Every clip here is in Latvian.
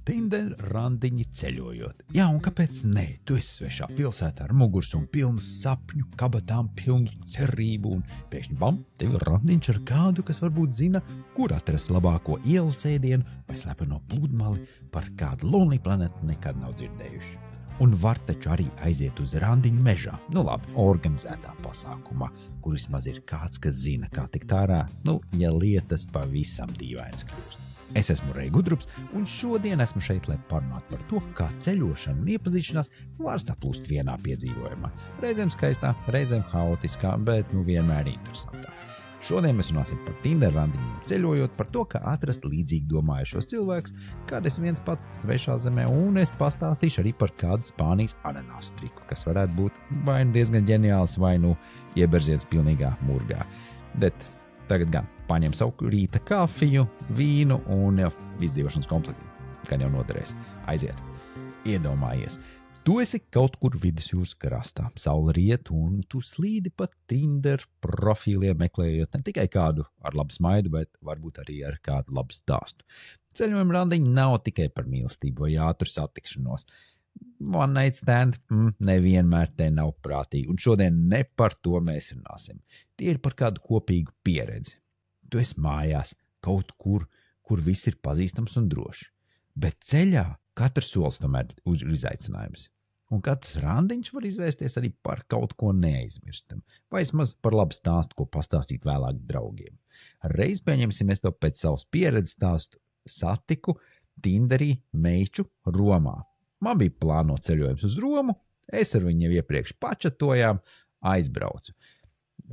Tinder randiņi ceļojot. Jā, un kāpēc ne? Tu esi svešā pilsētā ar mugursomu pilnu sapņu, kabatām pilnu cerību, un pēkšņi bam, tev ir randiņš ar kādu, kas varbūt zina, kur atrast labāko ielas ēdienu vai slepeno pludmali, par kādu Lonely Planet nekad nav dzirdējuši. Un var taču arī aiziet uz randiņu mežā, organizētā pasākumā, kur vismaz ir kāds, kas zina, kā tikt ārā, ja lietas pavisam dīvainas kļūst. Es esmu Rei Gudrups, un šodien esmu šeit, lai parunātu par to, kā ceļošana un iepazīšanās var saplūst vienā piedzīvojumā. Reizēm skaistā, reizēm haotiskā, bet vienmēr interesantā. Šodien mēs runāsim par Tinder randiņiem ceļojot, par to, kā atrast līdzīgi domājušos cilvēkus, kad es viens pats svešā zemē, un es pastāstīšu arī par kādu Spānijas ananāsu triku, kas varētu būt vai diezgan ģeniāls, vai ieberziens pilnīgā murgā. Bet tagad gan paņem savu rīta kafiju, vīnu un izdzīvošanas komplektu. Gan jau noderēs. Aiziet. Iedomājies. Tu esi kaut kur vidusjūras krastā. Saule riet un tu slīdi pa Tinder profīliem meklējot ne tikai kādu ar labu smaidu, bet varbūt arī ar kādu labu stāstu. Ceļojuma randiņi nav tikai par mīlestību vai ātru satikšanos. One night stand nevienmēr te nav prātīgi, un šodien ne par to mēs runāsim. Tie ir par kādu kopīgu pieredzi. Tu esi mājās, kaut kur viss ir pazīstams un droši. Bet ceļā katrs solis tomēr ir izaicinājums. Un katrs randiņš var izvērsties arī par kaut ko neaizmirstam. Vai vismaz par labu stāstu, ko pastāstīt vēlāk draugiem. Reiz pieņemsim, es to pēc savas pieredzes stāstu satiku Tinderī meiču Romā. Man bija plānot ceļojums uz Romu, es ar viņu iepriekš pačatojām, aizbraucu.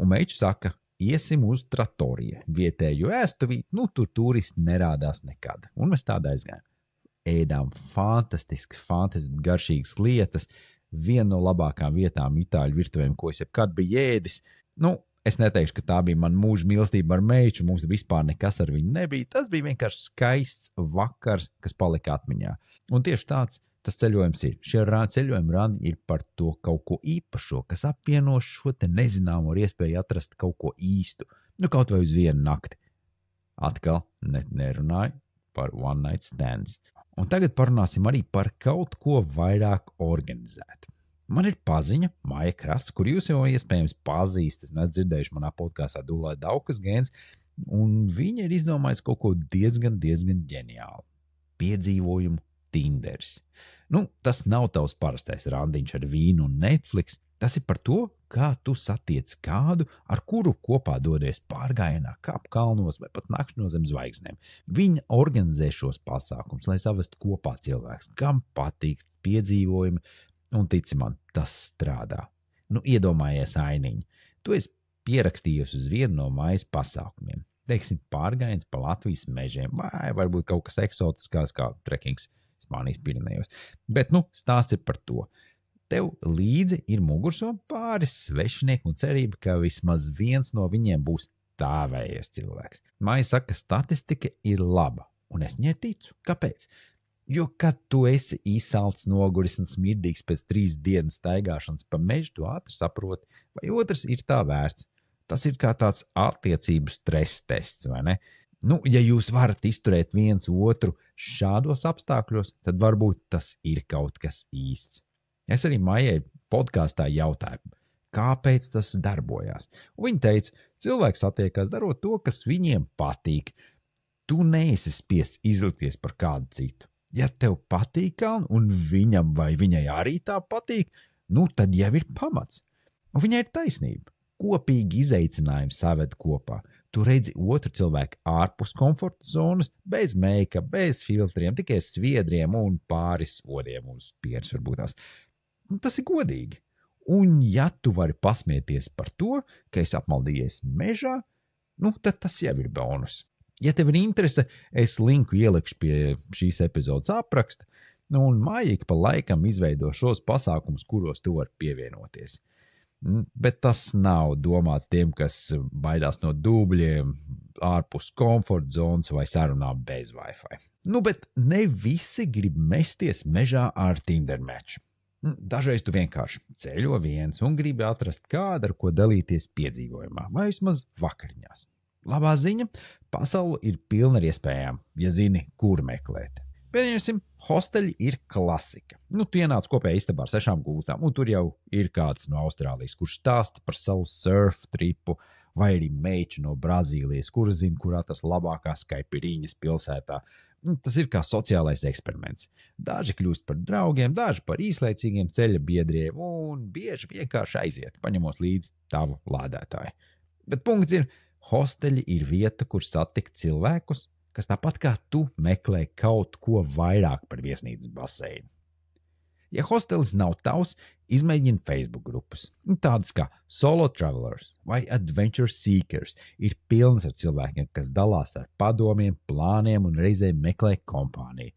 Un meiču saka, iesim uz Trattorie, vietējo ēstuvīti, tur turisti nerādās nekad. Un mēs tādu aizgājām. Ēdām fantastiski garšīgas lietas, viena no labākām vietām itāļu virtuvēm, ko es jebkad biju ēdis. Es neteikšu, ka tā bija man mūža mīlestība ar meiču, mums vispār nekas ar viņu nebija. Tas bija vienkārši skaists vakars, kas palika atmiņā. Un tieši tāds tas ceļojums ir. Šie ceļojuma randi ir par to kaut ko īpašo, kas apvieno šo te nezināmo ar iespēju atrast kaut ko īstu. Kaut vai uz vienu nakti. Atkal nerunāju par one night stands. Un tagad parunāsim arī par kaut ko vairāk organizētu. Man ir paziņa, Maija Krasts, kur jūs jau iespējams pazīstat, un esat dzirdējuši manā podkāstā Dulai Daukas Gēns, un viņa ir izdomājusi kaut ko diezgan ģeniālu. Piedzīvojumu Tinders. Tas nav tavs parastais randiņš ar vīnu un Netflix. Tas ir par to, kā tu satiec kādu, ar kuru kopā dodies pārgājienā, kāp kalnos vai pat nakšņo zem zvaigznēm. Viņa organizē šos pasākums, lai savestu kopā cilvēks, kam patīk piedzīvojumi, un tici man, tas strādā. Iedomājies ainiņu. Tu esi pierakstījies uz vienu no mājas pasākumiem. Teiksim, pārgājiens pa Latvijas mežiem, vai varbūt kaut kas eksotiskās kā trekings Spānijas Pirenejos. Bet, stāsts ir par to. Tev līdzi ir mugursom pāris svešinieki un cerība, ka vismaz viens no viņiem būs tāvējies cilvēks. Maija saka, ka statistika ir laba, un es viņai ticu. Kāpēc? Jo, kad tu esi izsalts, noguris un smirdīgs pēc 3 dienu staigāšanas pa mežu, tu ātri saproti, vai otrs ir tā vērts. Tas ir kā tāds attiecību stress tests, vai ne? Ja jūs varat izturēt viens otru šādos apstākļos, tad varbūt tas ir kaut kas īsts. Es arī Maijai podkāstā jautāju, kāpēc tas darbojās. Un viņa teica, cilvēks attiekās darot to, kas viņiem patīk. Tu neesi spiests izlikties par kādu citu. Ja tev patīk un viņam vai viņai arī tā patīk, tad jau ir pamats. Un viņai ir taisnība. Kopīgi izaicinājumi saved kopā. Tu redzi otru cilvēku ārpus komforta zonas, bez meika, bez filtriem, tikai sviedriem un pāris odiem uz pieres varbūt tās. Tas ir godīgi. Un ja tu vari pasmieties par to, ka esi apmaldījies mežā, tad tas jau ir bonus. Ja tev ir interese, es linku ielikšu pie šīs epizodes apraksta, un Maija ik pa laikam izveido šos pasākumus, kuros tu vari pievienoties. Bet tas nav domāts tiem, kas baidās no dubļiem, ārpus komforta zonas vai sarunām bez Wi-Fi. Bet ne visi grib mesties mežā ar Tinder match. Dažreiz tu vienkārši ceļo viens un gribi atrast kādu, ar ko dalīties piedzīvojumā, vai vismaz vakariņās. Labā ziņa – pasaule ir pilna ar iespējām, ja zini, kur meklēt. Pieņemsim, hosteļi ir klasika. Tu ienāc kopējā istabā ar 6 gultām, un tur jau ir kāds no Austrālijas, kurš stāsta par savu surf tripu, vai arī meiču no Brazīlijas, kur zina, kur atrast labākās kaipiriņas pilsētā. Tas ir kā sociālais eksperiments. Daži kļūst par draugiem, daži par īslaicīgiem ceļa biedriem, un bieži vienkārši aiziet, paņemot līdzi tavu lādētāju. Bet punkts ir, hosteļi ir vieta, kur satikt cilvēkus, kas tāpat kā tu meklē kaut ko vairāk par viesnīcas baseinu. Ja hostelis nav tavs, izmēģini Facebook grupas. Tādas kā Solo Travelers vai Adventure Seekers ir pilnas ar cilvēkiem, kas dalās ar padomiem, plāniem un reizēm meklē kompāniju.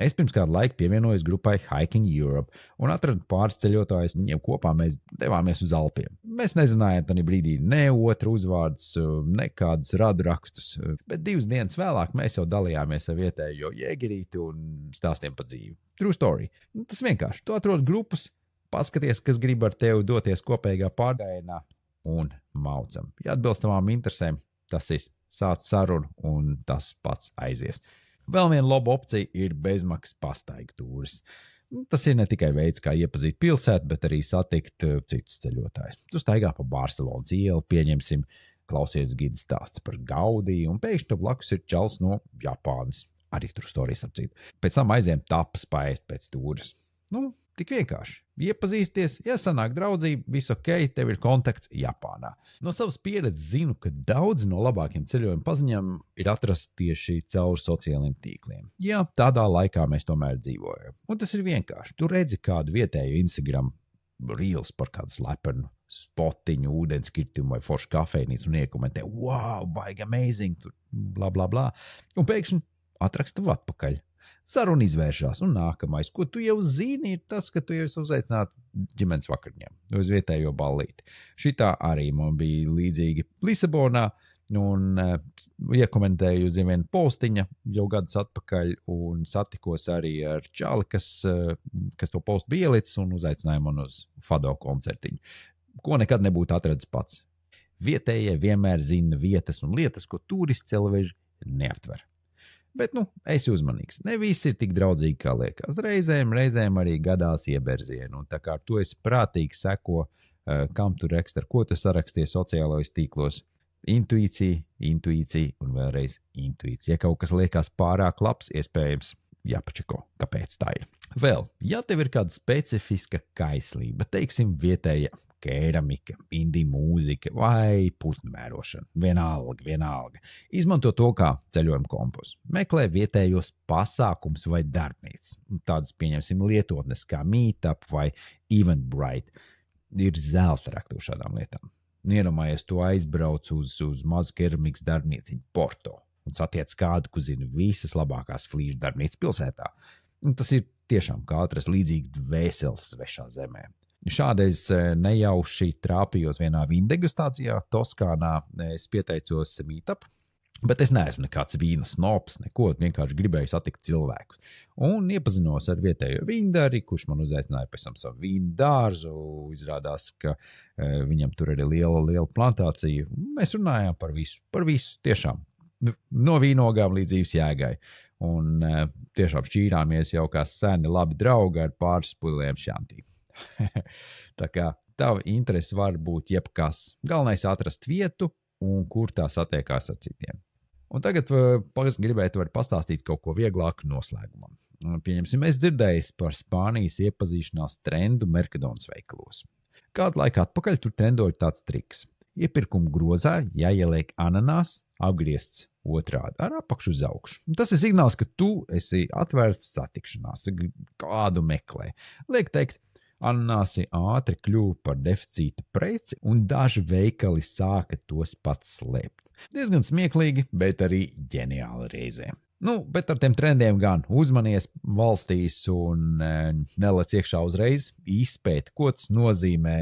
Es pirms kādu laiku pievienojos grupai Hiking Europe un atradu pāris ceļotājus, viņiem kopā mēs devāmies uz Alpiem. Mēs nezinājām tajā brīdī ne otru uzvārdus, nekādus radurakstus, bet 2 dienas vēlāk mēs jau dalījāmies ar vietējo jēgerīti un stāstiem pa dzīvi. True story. Tas vienkārši. Tu atrod grupas, paskaties, kas grib ar tevi doties kopīgā pārgājienā un maucam. Ja atbilst tavām interesēm, tas ir sāc sarunu un tas pats aizies. Vēl viena laba opcija ir bezmaksas pastaigu tūris. Tas ir ne tikai veids, kā iepazīt pilsētu, bet arī satikt citus ceļotājus. Tu staigā pa Barcelonas ielu, pieņemsim, klausies gida stāsts par Gaudī, un pēkšņi tev blakus ir čals no Japānas. Arī tur storijas apcīt. Pēc tam aiziem tapas paēst pēc tūras. Tik vienkārši. Iepazīsties, ja sanāk draudzība, viss ok, tev ir kontakts Japānā. No savas pieredzes zinu, ka daudzi no labākiem ceļojuma paziņām ir atrasti tieši caur sociāliem tīkliem. Jā, tādā laikā mēs tomēr dzīvojam. Un tas ir vienkārši. Tu redzi kādu vietēju Instagram reels par kādu slepenu spotiņu, ūdenskirtumu vai foršu kafejnīcu un iekomentē, wow, baigi amazing, tur bla bla bla. Un pēkšņi atraksta atpakaļ. Saruna izvēršās, un nākamais, ko tu jau zini, ir tas, ka tu jau esi uzaicināts ģimenes vakarņiem uz vietējo ballīti. Šitā arī man bija līdzīgi Lisabonā, un iekomentēju uz vienu postiņa jau gadus atpakaļ, un satikos arī ar čali, kas to postu bija ielicis, un uzaicināja man uz Fado koncertiņu, ko nekad nebūtu atradis pats. Vietējie vienmēr zina vietas un lietas, ko turisti ceļveži neaptver. Bet, esi uzmanīgs. Ne viss ir tik draudzīgi, kā liekas. Reizēm arī gadās ieberzienu. Un tā kā tu esi prātīgi seko, kam tu raksti, ar ko tu saraksties sociālajos tīklos. Intuīcija un vēlreiz intuīcija. Ja kaut kas liekas pārāk labs, iespējams jāpačeko, kāpēc tā ir. Vēl, ja tev ir kāda specifiska kaislība, teiksim vietēja keramika, indija mūzika vai putnu mērošana, vienalga. Izmanto to kā ceļojuma kompasu. Meklē vietējos pasākums vai darbnīcas. Tādas pieņemsim lietotnes kā Meetup vai Eventbrite. Ir zelta raktu šādām lietām. Iedomājies, tu aizbrauc uz mazu keramikas darbnīciņu Porto un satiec kādu, ku zina visas labākās flīžu darbnīcas pilsētā. Tas ir tiešām kā atrast līdzīgi dvēseles svešā zemē. Šādreiz nejauši trāpījos vienā vīndegustācijā Toskānā, es pieteicos Meetup, bet es neesmu nekāds vīna snobs, neko, vienkārši gribēju satikt cilvēkus. Un iepazinos ar vietējo vīndari, kurš man uzaicināja pēc tam savu vīnu dārzu, izrādās, ka viņam tur ir liela plantācija. Mēs runājām par visu, tiešām. No vīnogām līdz dzīves jēgai. Un tiešām šķīrāmies jau kā seni labi draugi ar pāris puliem šantī. Tā kā tava interese var būt jebkas. Galvenais atrast vietu un kur tā satiekās ar citiem. Un tagad gribētu pastāstīt kaut ko vieglāku noslēgumam. Pieņemsim, es dzirdēju par Spānijas iepazīšanās trendu Mercadonas veikalos. Kādu laiku atpakaļ tur trendoja tāds triks. Iepirkuma grozā jāieliek ananās, apgriezts otrādi, ar apakšu uz augšu. Tas ir signāls, ka tu esi atvērts satikšanās, kādu meklē. Liek teikt, ananāsi ātri kļuva par deficīta preci, un daži veikali sāka tos pats slēpt. Diezgan smieklīgi, bet arī ģeniāli reizēm. Bet ar tiem trendiem gan uzmanies valstīs un nelec iekšā uzreiz, izpēt, ko tas nozīmē,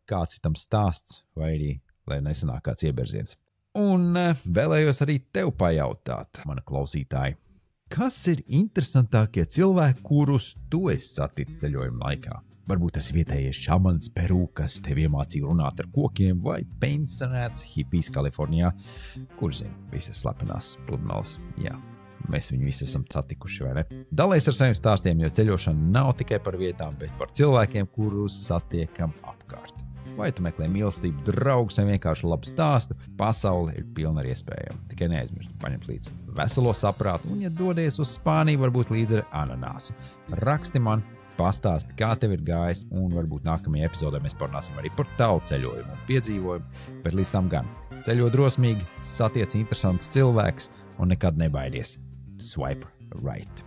kāds ir tam stāsts, vai arī, lai nesanāk kāds ieberziens. Un vēlējos arī tev pajautāt, mana klausītāji, kas ir interesantākie cilvēki, kurus tu esi saticis ceļojuma laikā? Varbūt tas vietējais šamans Peru, kas tev iemācīja runāt ar kokiem, vai pensionēts hipijs Kalifornijā, kurš zina visas slepenās pludmales. Jā, mēs viņu visi esam satikuši, vai ne? Dalies ar saviem stāstiem, jo ceļošana nav tikai par vietām, bet par cilvēkiem, kurus satiekam apkārt. Vai tu meklē mīlestību, draugus vai vienkārši labu stāstu, pasaule ir pilna ar iespējām. Tikai neaizmirst paņemt līdzi veselo saprātu un, ja dodies uz Spāniju, varbūt līdzi ar ananāsu. Raksti man, pastāsti, kā tev ir gājis, un varbūt nākamajā epizodē mēs parunāsim arī par tavu ceļojumu un piedzīvojumu, bet līdz tam gan ceļo drosmīgi, satiec interesantus cilvēkus un nekad nebaidies. Swipe right.